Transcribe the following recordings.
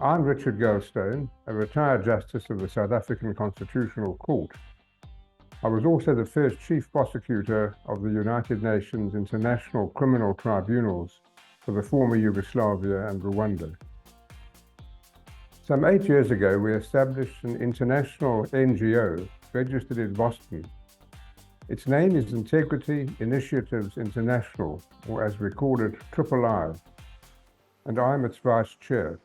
I'm Richard Goldstone, a retired Justice of the South African Constitutional Court. I was also the first Chief Prosecutor of the United Nations International Criminal Tribunals for the former Yugoslavia and Rwanda. Some 8 years ago, we established an international NGO registered in Boston. Its name is Integrity Initiatives International, or as we call it, III, and I'm its Vice Chair.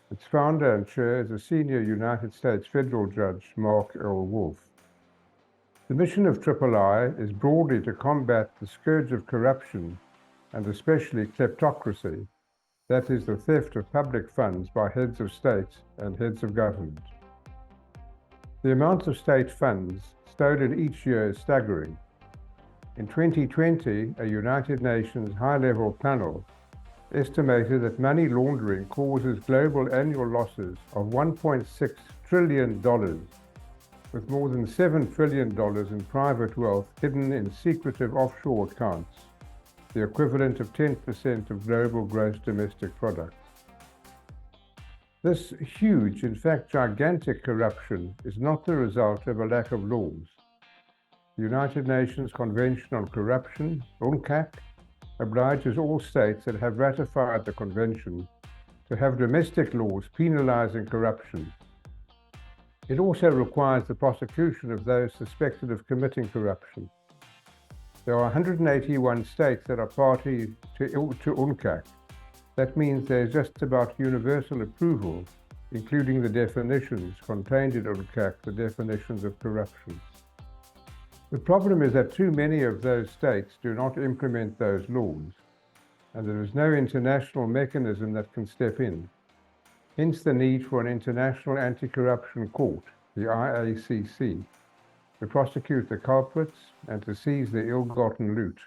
Its founder and chair is a senior United States federal judge, Mark L. Wolf. The mission of III is broadly to combat the scourge of corruption and especially kleptocracy, that is, the theft of public funds by heads of state and heads of government. The amount of state funds stolen each year is staggering. In 2020, a United Nations high-level panel estimated that money laundering causes global annual losses of $1.6 trillion, with more than $7 trillion in private wealth hidden in secretive offshore accounts, the equivalent of 10% of global gross domestic product. This huge, in fact gigantic corruption is not the result of a lack of laws. The United Nations Convention on Corruption, UNCAC, obliges all states that have ratified the convention to have domestic laws penalizing corruption. It also requires the prosecution of those suspected of committing corruption. There are 181 states that are party to UNCAC. That means there is just about universal approval, including the definitions contained in UNCAC, the definitions of corruption. The problem is that too many of those states do not implement those laws, and there is no international mechanism that can step in. Hence the need for an international anti-corruption court, the IACC, to prosecute the culprits and to seize the ill-gotten loot.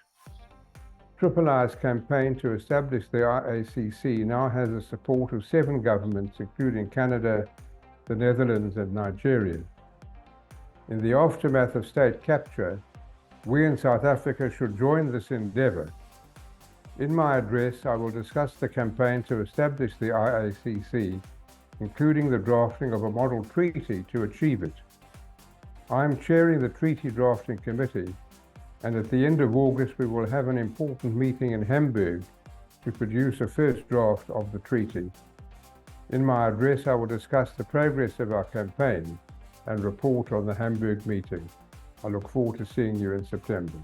III's campaign to establish the IACC now has the support of 7 governments, including Canada, the Netherlands, and Nigeria. In the aftermath of state capture, we in South Africa should join this endeavor. In my address, I will discuss the campaign to establish the IACC, including the drafting of a model treaty to achieve it. I am chairing the treaty drafting committee, and at the end of August we will have an important meeting in Hamburg to produce a first draft of the treaty. In my address, I will discuss the progress of our campaign and report on the Hamburg meeting. I look forward to seeing you in September.